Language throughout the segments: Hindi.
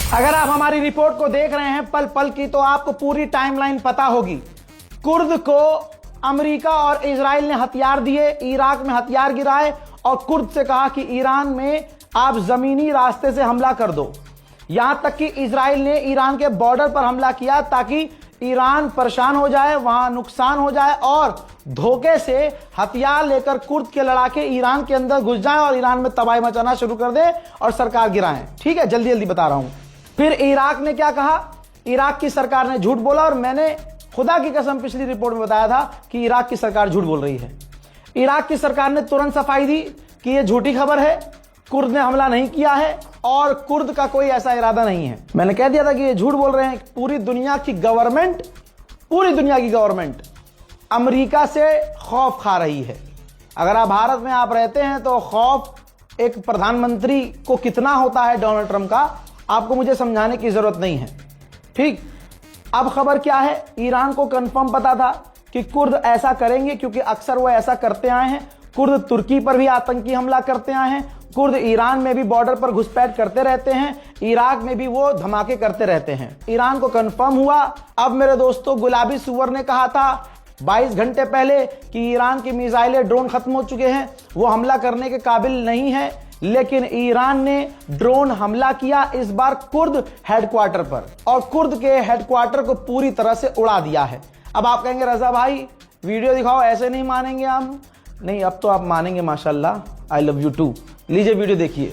अगर आप हमारी रिपोर्ट को देख रहे हैं पल पल की, तो आपको पूरी टाइमलाइन पता होगी। कुर्द को अमेरिका और इजराइल ने हथियार दिए, इराक में हथियार गिराए और कुर्द से कहा कि ईरान में आप जमीनी रास्ते से हमला कर दो। यहां तक कि इजराइल ने ईरान के बॉर्डर पर हमला किया ताकि ईरान परेशान हो जाए, वहां नुकसान हो जाए और धोखे से हथियार लेकर कुर्द के लड़ाके ईरान के अंदर घुस जाएं और ईरान में तबाही मचाना शुरू कर दे और सरकार गिराएं। ठीक है, जल्दी जल्दी बता रहा हूं। फिर इराक ने क्या कहा? इराक की सरकार ने झूठ बोला और मैंने खुदा की कसम पिछली रिपोर्ट में बताया था कि इराक की सरकार झूठ बोल रही है। इराक की सरकार ने तुरंत सफाई दी कि यह झूठी खबर है, कुर्द ने हमला नहीं किया है और कुर्द का कोई ऐसा इरादा नहीं है। मैंने कह दिया था कि ये झूठ बोल रहे हैं। पूरी दुनिया की गवर्नमेंट अमेरिका से खौफ खा रही है। अगर आप भारत में आप रहते हैं तो खौफ एक प्रधानमंत्री को कितना होता है डोनाल्ड ट्रंप का, आपको मुझे समझाने की जरूरत नहीं है। ठीक, अब खबर क्या है? ईरान को कंफर्म पता था कि कुर्द ऐसा करेंगे क्योंकि अक्सर वो ऐसा करते आए हैं। कुर्द तुर्की पर भी आतंकी हमला करते आए हैं, कुर्द ईरान में भी बॉर्डर पर घुसपैठ करते रहते हैं, इराक में भी वो धमाके करते रहते हैं। ईरान को कंफर्म हुआ। अब मेरे दोस्तों, गुलाबी सुअर ने कहा था 22 घंटे पहले कि ईरान की मिसाइलें, ड्रोन खत्म हो चुके हैं, वो हमला करने के काबिल नहीं है, लेकिन ईरान ने ड्रोन हमला किया इस बार कुर्द हेडक्वार्टर पर और कुर्द के हेडक्वार्टर को पूरी तरह से उड़ा दिया है। अब आप कहेंगे रजा भाई वीडियो दिखाओ, ऐसे नहीं मानेंगे हम। नहीं, अब तो आप मानेंगे माशाल्लाह। I love you too. लीजिए वीडियो देखिए।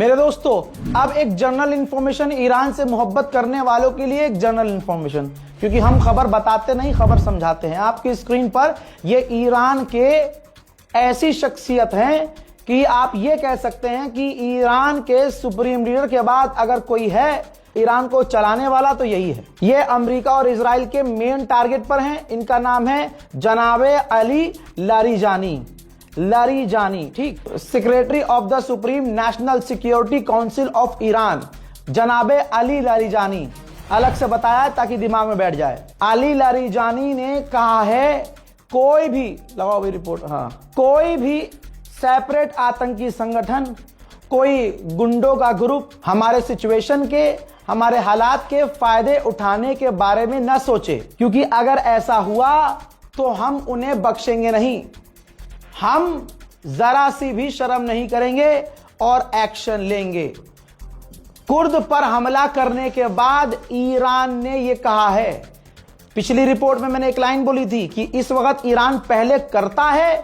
मेरे दोस्तों, अब एक जनरल इंफॉर्मेशन, ईरान से मोहब्बत करने वालों के लिए एक जनरल इंफॉर्मेशन, क्योंकि हम खबर बताते नहीं, खबर समझाते हैं। आपकी स्क्रीन पर ये ईरान के ऐसी शख्सियत हैं कि आप ये कह सकते हैं कि ईरान के सुप्रीम लीडर के बाद अगर कोई है ईरान को चलाने वाला तो यही है। ये अमेरिका और इजराइल के मेन टारगेट पर हैं। इनका नाम है जनाबे अली लारीजानी। ठीक, secretary of the supreme national security council of Iran, जनाबे अली लारीजानी। अलग से बताया ताकि दिमाग में बैठ जाए। अली लारीजानी ने कहा है कोई भी, लगाओ भी रिपोर्ट, हाँ, कोई भी सेपरेट आतंकी संगठन, कोई गुंडों का ग्रुप हमारे सिचुएशन के, हमारे हालात के फायदे उठाने के बारे में न सोचे, क्योंकि अगर ऐसा हुआ तो हम उन्हें बख्शेंगे नहीं। हम जरा सी भी शर्म नहीं करेंगे और एक्शन लेंगे। कुर्द पर हमला करने के बाद ईरान ने यह कहा है। पिछली रिपोर्ट में मैंने एक लाइन बोली थी कि इस वक्त ईरान पहले करता है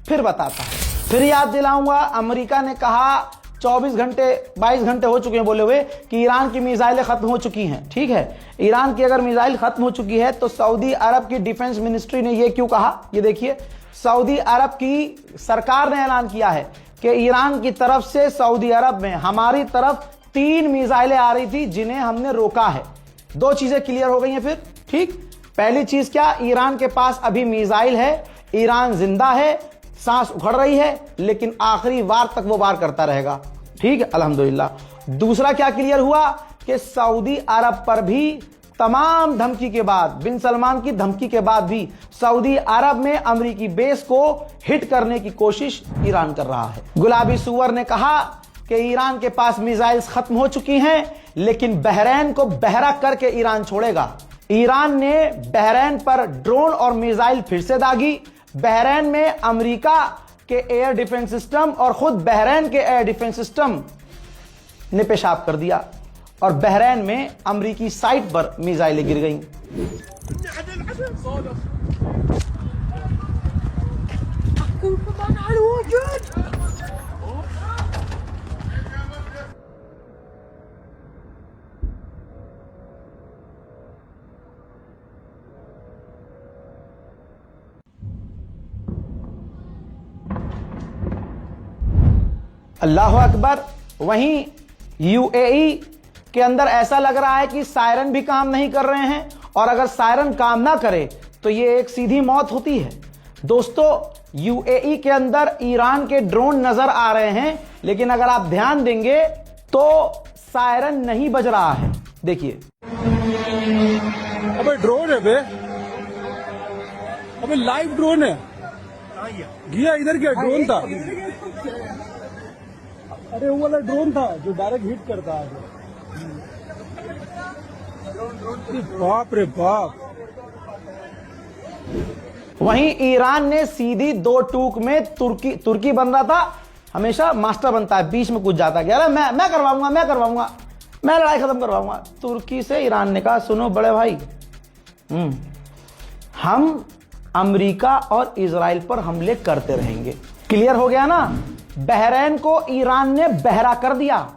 फिर बताता है। फिर याद दिलाऊंगा, अमेरिका ने कहा 22 घंटे हो चुके हैं बोले हुए कि ईरान की मिसाइलें खत्म हो चुकी हैं। ठीक है, ईरान की अगर मिसाइल खत्म हो चुकी है तो सऊदी अरब की डिफेंस मिनिस्ट्री ने यह क्यों कहा? ये देखिए, सऊदी अरब की सरकार ने ऐलान किया है कि ईरान की तरफ से सऊदी अरब में हमारी तरफ 3 मिसाइलें आ रही थी जिन्हें हमने रोका है। 2 चीजें क्लियर हो गई हैं फिर। ठीक, पहली चीज क्या? ईरान के पास अभी मिसाइल है, ईरान जिंदा है, सांस उखड़ रही है, लेकिन आखिरी वार तक वो वार करता रहेगा। ठीक है, अल्हम्दुलिल्लाह। दूसरा क्या क्लियर हुआ कि सऊदी अरब पर भी तमाम धमकी के बाद, बिन सलमान की धमकी के बाद भी सऊदी अरब में अमेरिकी बेस को हिट करने की कोशिश ईरान कर रहा है। गुलाबी सुअर ने कहा कि ईरान के पास मिसाइल्स खत्म हो चुकी हैं, लेकिन बहरैन को बहरा करके ईरान छोड़ेगा। ईरान ने बहरैन पर ड्रोन और मिसाइल फिर से दागी। बहरैन में अमेरिका के एयर डिफेंस सिस्टम और खुद बहरैन के एयर डिफेंस सिस्टम ने पेशाब कर दिया और बहरैन में अमेरिकी साइट पर मिसाइलें गिर गईं। अल्लाह अकबर। वहीं यूएई के अंदर ऐसा लग रहा है कि सायरन भी काम नहीं कर रहे हैं, और अगर सायरन काम ना करे तो ये एक सीधी मौत होती है। दोस्तों, यूएई के अंदर ईरान के ड्रोन नजर आ रहे हैं, लेकिन अगर आप ध्यान देंगे तो सायरन नहीं बज रहा है। देखिए, अबे ड्रोन है बे, अबे लाइव ड्रोन है। गया इधर क्या ड्रोन था? अरे वो वाला ड्रोन था जो डायरेक्ट हिट करता है। बाप रे बाप। वहीं ईरान ने सीधी दो टूक में तुर्की बन रहा था, हमेशा मास्टर बनता है, बीच में कुछ जाता है, अरे मैं करवाऊंगा, मैं लड़ाई खत्म करवाऊंगा। तुर्की से ईरान ने कहा, सुनो बड़े भाई, हम अमेरिका और इजराइल पर हमले करते रहेंगे। क्लियर हो गया ना? बहरीन को ईरान ने बहरा कर दिया,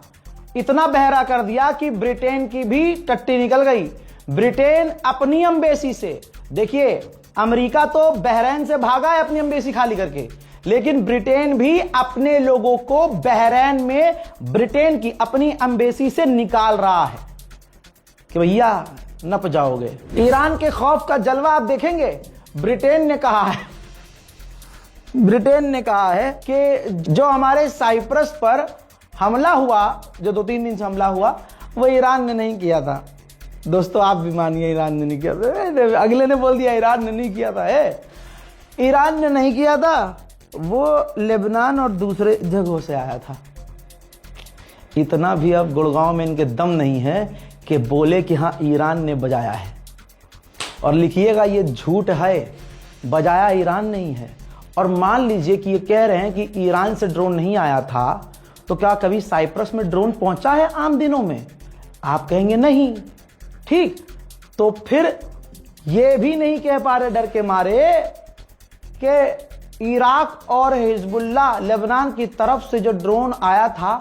इतना बहरा कर दिया कि ब्रिटेन की भी टट्टी निकल गई। ब्रिटेन अपनी एम्बेसी से, देखिए अमेरिका तो बहरीन से भागा है अपनी एम्बेसी खाली करके, लेकिन ब्रिटेन भी अपने लोगों को बहरीन में ब्रिटेन की अपनी एम्बेसी से निकाल रहा है कि भैया नप जाओगे। ईरान के खौफ का जलवा आप देखेंगे। ब्रिटेन ने कहा है कि जो हमारे साइप्रस पर हमला हुआ, जो 2-3 दिन से हमला हुआ, वो ईरान ने नहीं किया था। दोस्तों, आप भी मानिए ईरान ने नहीं किया था। अगले ने बोल दिया ईरान ने नहीं किया था। ईरान ने नहीं किया था, वो लेबनान और दूसरे जगहों से आया था। इतना भी अब गुड़गांव में इनके दम नहीं है कि बोले कि हाँ ईरान ने बजाया है। और लिखिएगा, ये झूठ है, बजाया ईरान नहीं है। और मान लीजिए कि ये कह रहे हैं कि ईरान से ड्रोन नहीं आया था, तो क्या कभी साइप्रस में ड्रोन पहुंचा है आम दिनों में? आप कहेंगे नहीं। ठीक, तो फिर ये भी नहीं कह पा रहे डर के मारे कि इराक और हिजबुल्लाह लेबनान की तरफ से जो ड्रोन आया था,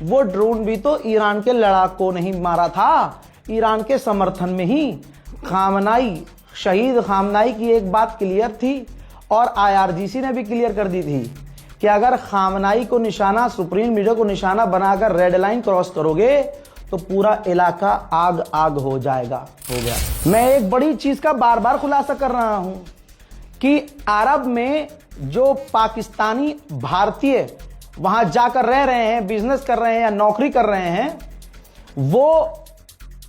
वो ड्रोन भी तो ईरान के लड़ाकों ने ही मारा था, ईरान के समर्थन में ही। शहीद खामनाई की एक बात क्लियर थी, और आईआरजीसी ने भी क्लियर कर दी थी कि अगर खामनाई को निशाना, सुप्रीम लीडर को निशाना बनाकर रेड लाइन क्रॉस करोगे तो पूरा इलाका आग आग हो जाएगा। हो गया। मैं एक बड़ी चीज का बार बार खुलासा कर रहा हूं कि अरब में जो पाकिस्तानी भारतीय वहां जाकर रह रहे हैं, बिजनेस कर रहे हैं या नौकरी कर रहे हैं, वो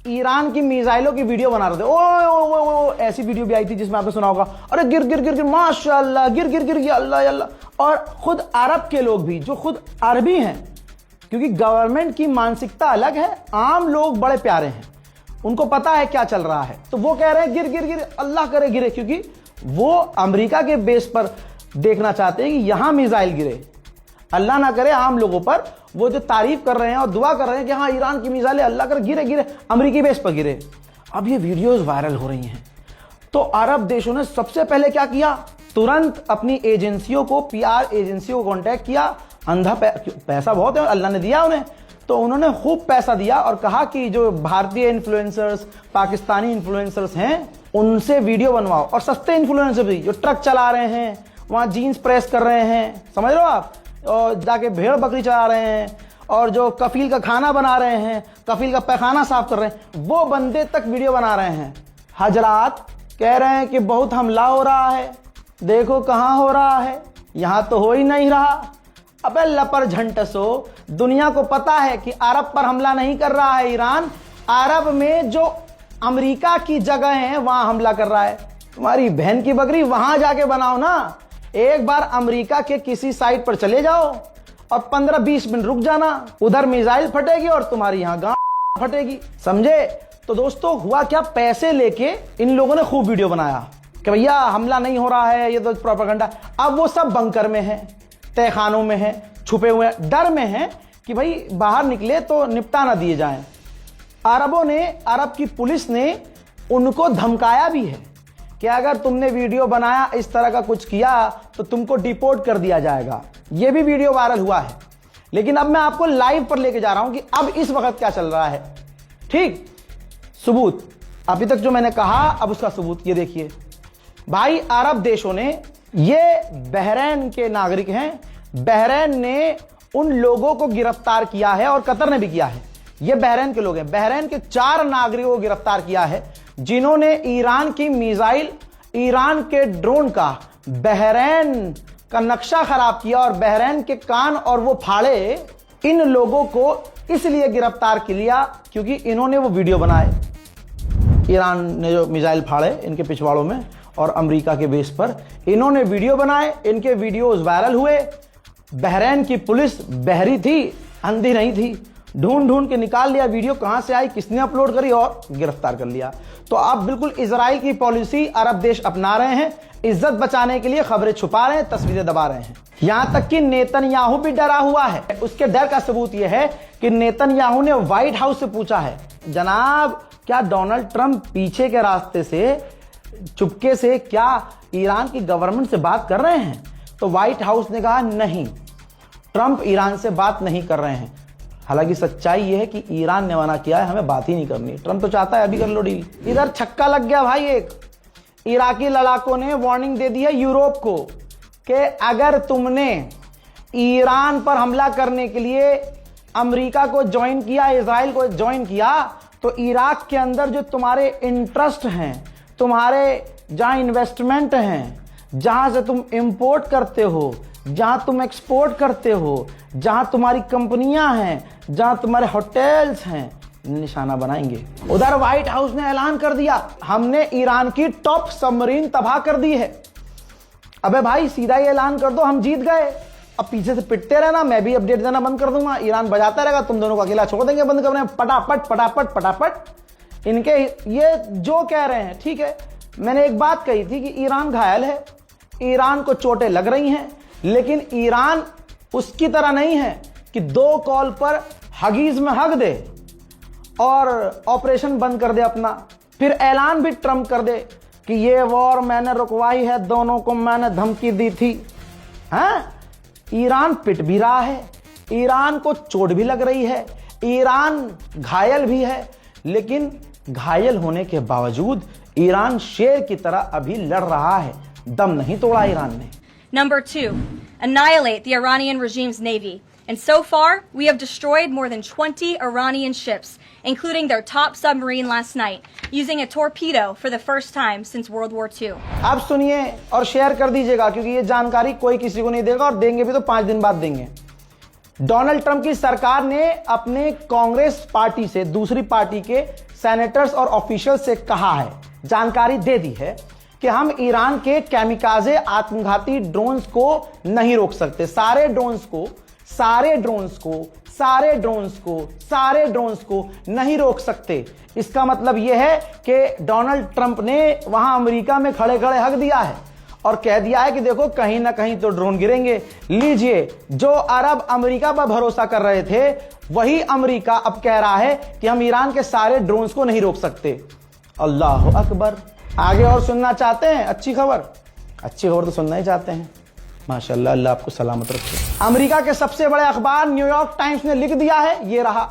ईरान की मिसाइलों की वीडियो बना रहे थे। ओ ऐसी वीडियो भी आई थी जिसमें आपने सुना होगा, अरे गिर माशाल्लाह, गिर गया, अल्लाह अल्लाह। और खुद अरब के लोग भी, जो खुद अरबी हैं, क्योंकि गवर्नमेंट की मानसिकता अलग है, आम लोग बड़े प्यारे हैं, उनको पता है क्या चल रहा है, तो वो कह रहे हैं गिर, अल्लाह करे गिरे, क्योंकि वो अमेरिका के बेस पर देखना चाहते हैं कि यहां मिसाइल गिरे। अल्लाह ना करे आम लोगों पर वो जो तारीफ कर रहे हैं और दुआ कर रहे हैं कि हाँ ईरान की मिसाइलें अल्लाह कर गिरे, अमेरिकी बेस पर गिरे। अब ये वीडियोस वायरल हो रही हैं, तो अरब देशों ने सबसे पहले क्या किया, तुरंत अपनी एजेंसियों को, पीआर एजेंसियों को कांटेक्ट किया। अंधा पैसा बहुत है, अल्लाह ने दिया उन्हें, तो उन्होंने खूब पैसा दिया और कहा कि जो भारतीय इन्फ्लुएंसर्स, पाकिस्तानी इन्फ्लुएंसर्स हैं, उनसे वीडियो बनवाओ। और सस्ते इन्फ्लुएंसर भी, जो ट्रक चला रहे हैं, वहां जीन्स प्रेस कर रहे हैं, समझ लो आप, और जाके भेड़ बकरी चला रहे हैं, और जो कफील का खाना बना रहे हैं, कफील का पैखाना साफ कर रहे हैं, वो बंदे तक वीडियो बना रहे हैं। हजरात कह रहे हैं कि बहुत हमला हो रहा है, देखो कहां हो रहा है, यहां तो हो ही नहीं रहा। अबे लपर झंटसो, दुनिया को पता है कि अरब पर हमला नहीं कर रहा है ईरान, अरब में जो अमेरिका की जगह है वहां हमला कर रहा है। तुम्हारी बहन की बकरी, वहां जाके बनाओ ना। एक बार अमेरिका के किसी साइट पर चले जाओ और 15-20 मिनट रुक जाना, उधर मिसाइल फटेगी और तुम्हारी यहां गांड फटेगी, समझे? तो दोस्तों, हुआ क्या, पैसे लेके इन लोगों ने खूब वीडियो बनाया कि भैया हमला नहीं हो रहा है, ये तो प्रोपेगेंडा। अब वो सब बंकर में है, तहखानों में है, छुपे हुए डर में है कि भाई बाहर निकले तो निपटा ना दिए जाएं। अरबों ने, अरब की पुलिस ने उनको धमकाया भी है कि अगर तुमने वीडियो बनाया, इस तरह का कुछ किया तो तुमको डिपोर्ट कर दिया जाएगा। यह भी वीडियो वायरल हुआ है। लेकिन अब मैं आपको लाइव पर लेके जा रहा हूं कि अब इस वक्त क्या चल रहा है। ठीक, सबूत अभी तक जो मैंने कहा, अब उसका सबूत ये देखिए भाई। अरब देशों ने, ये बहरीन के नागरिक हैं, बहरीन ने उन लोगों को गिरफ्तार किया है और कतर ने भी किया है। ये बहरीन के लोग हैं। बहरीन के 4 नागरिकों को गिरफ्तार किया है जिन्होंने ईरान की मिसाइल, ईरान के ड्रोन का, बहरीन का नक्शा खराब किया और बहरीन के कान और वो फाड़े। इन लोगों को इसलिए गिरफ्तार किया क्योंकि इन्होंने वो वीडियो बनाए। ईरान ने जो मिसाइल फाड़े इनके पिछवाड़ों में और अमेरिका के बेस पर, इन्होंने वीडियो बनाए, इनके वीडियोस वायरल हुए। बहरीन की पुलिस बहरी थी, अंधी नहीं थी, ढूंढ ढूंढ के निकाल लिया वीडियो कहां से आई, किसने अपलोड करी और गिरफ्तार कर लिया। तो अब बिल्कुल इजराइल की पॉलिसी अरब देश अपना रहे हैं, इज्जत बचाने के लिए खबरें छुपा रहे हैं, तस्वीरें दबा रहे हैं। यहां तक कि नेतन्याहू भी डरा हुआ है। उसके डर का सबूत यह है कि नेतन्याहू ने व्हाइट हाउस से पूछा है, जनाब क्या डोनाल्ड ट्रंप पीछे के रास्ते से, चुपके से क्या ईरान की गवर्नमेंट से बात कर रहे हैं? तो व्हाइट हाउस ने कहा नहीं, ट्रंप ईरान से बात नहीं कर रहे हैं। हालांकि सच्चाई यह है कि ईरान ने मना किया है, हमें बात ही नहीं करनी। ट्रंप तो चाहता है अभी कर लो डील। इधर छक्का लग गया भाई। एक इराकी लड़ाकों ने वार्निंग दे दी है यूरोप को कि अगर तुमने ईरान पर हमला करने के लिए अमेरिका को ज्वाइन किया, इजराइल को ज्वाइन किया, तो इराक के अंदर जो तुम्हारे इंटरेस्ट हैं, तुम्हारे जहां इन्वेस्टमेंट हैं, जहां से तुम इंपोर्ट करते हो, जहां तुम एक्सपोर्ट करते हो, जहां तुम्हारी कंपनियां हैं, जहां तुम्हारे होटल्स हैं, निशाना बनाएंगे। उधर व्हाइट हाउस ने ऐलान कर दिया, हमने ईरान की टॉप सबमरीन तबाह कर दी है। अबे भाई सीधा ही ऐलान कर दो, हम जीत गए। अब पीछे से पिटते रहना, मैं भी अपडेट देना बंद कर दूंगा, ईरान बजाता रहेगा, तुम दोनों को अकेला छोड़ देंगे बंद करने। पटापट पटापट पटापट इनके ये जो कह रहे हैं। ठीक है, मैंने एक बात कही थी कि ईरान घायल है, ईरान को चोटें लग रही हैं, लेकिन ईरान उसकी तरह नहीं है कि 2 कॉल पर हगीज में हग दे और ऑपरेशन बंद कर दे अपना, फिर ऐलान भी ट्रंप कर दे कि ये वॉर मैंने रुकवाई है, दोनों को मैंने धमकी दी थी। हाँ, ईरान पिट भी रहा है, ईरान को चोट भी लग रही है, ईरान घायल भी है, लेकिन घायल होने के बावजूद ईरान शेर की तरह अभी लड़ रहा है, दम नहीं तोड़ा ईरान ने। Number 2, annihilate the Iranian regime's navy. And so far, we have destroyed more than 20 Iranian ships, including their top submarine last night, using a torpedo for the first time since World War II. आप सुनिए और शेयर कर दीजिएगा, क्योंकि ये जानकारी कोई किसी को नहीं देगा और देंगे भी तो 5 दिन बाद देंगे। डोनाल्ड ट्रंप की सरकार ने अपने कांग्रेस पार्टी से, दूसरी पार्टी के सेनेटर्स और ऑफिशियल से कहा है, जानकारी दे दी है कि हम ईरान के कैमिकाजे आत्मघाती ड्रोन्स को नहीं रोक सकते। सारे ड्रोन्स को नहीं रोक सकते। इसका मतलब यह है कि डोनाल्ड ट्रंप ने वहां अमेरिका में खड़े खड़े हक दिया है और कह दिया है कि देखो कहीं ना कहीं तो ड्रोन गिरेंगे। लीजिए, जो अरब अमेरिका पर भरोसा कर रहे थे, वही अमेरिका अब कह रहा है कि हम ईरान के सारे ड्रोन्स को नहीं रोक सकते। अल्लाह अकबर। आगे और सुनना चाहते हैं अच्छी खबर? अच्छी खबर तो सुनना ही चाहते हैं। माशाल्लाह, अल्लाह आपको सलामत रखे। अमेरिका के सबसे बड़े अखबार न्यूयॉर्क टाइम्स ने लिख दिया है, ये रहा।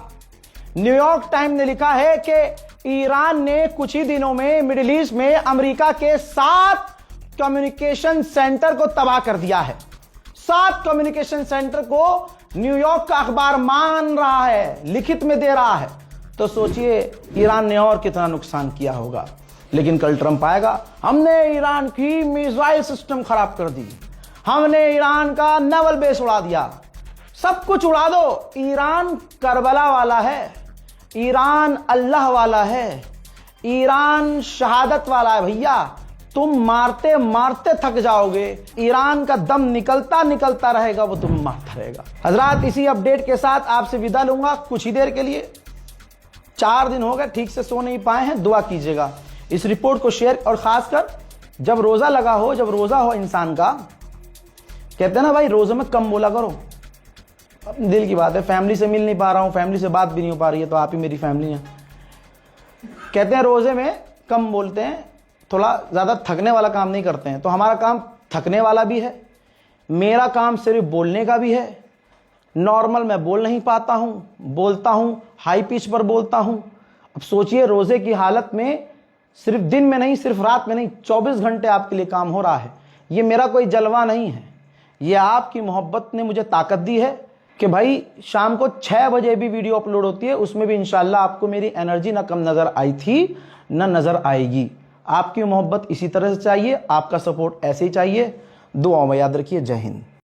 न्यूयॉर्क टाइम्स ने लिखा है कि ईरान ने कुछ ही दिनों में मिडिल ईस्ट में अमेरिका के 7 कम्युनिकेशन सेंटर को तबाह कर दिया है। 7 कम्युनिकेशन सेंटर को न्यूयॉर्क का अखबार मान रहा है, लिखित में दे रहा है। तो सोचिए ईरान ने और कितना नुकसान किया होगा। लेकिन कल ट्रंप आएगा, हमने ईरान की मिसाइल सिस्टम खराब कर दी, हमने ईरान का नेवल बेस उड़ा दिया। सब कुछ उड़ा दो, ईरान करबला वाला है, ईरान अल्लाह वाला है, ईरान शहादत वाला है। भैया तुम मारते मारते थक जाओगे, ईरान का दम निकलता निकलता रहेगा, वो तुम मारता रहेगा। हजरात, इसी अपडेट के साथ आपसे विदा लूंगा कुछ ही देर के लिए। 4 दिन हो गए ठीक से सो नहीं पाए हैं, दुआ कीजिएगा। इस रिपोर्ट को शेयर, और खासकर जब रोजा लगा हो, जब रोजा हो इंसान का, कहते हैं ना भाई रोजे में कम बोला करो। अपने दिल की बात है, फैमिली से मिल नहीं पा रहा हूं, फैमिली से बात भी नहीं हो पा रही है, तो आप ही मेरी फैमिली है। कहते हैं रोजे में कम बोलते हैं, थोड़ा ज़्यादा थकने वाला काम नहीं करते हैं। तो हमारा काम थकने वाला भी है, मेरा काम सिर्फ बोलने का भी है। नॉर्मल मैं बोल नहीं पाता हूं, बोलता हूं हाई पिच पर बोलता हूं। अब सोचिए रोजे की हालत में सिर्फ दिन में नहीं, सिर्फ रात में नहीं, 24 घंटे आपके लिए काम हो रहा है। ये मेरा कोई जलवा नहीं है, ये आपकी मोहब्बत ने मुझे ताकत दी है कि भाई शाम को 6 बजे भी वीडियो अपलोड होती है, उसमें भी इंशाल्लाह आपको मेरी एनर्जी ना कम नजर आई थी ना नजर आएगी। आपकी मोहब्बत इसी तरह से चाहिए, आपका सपोर्ट ऐसे ही चाहिए। दुआओं में याद रखिए। जय हिंद।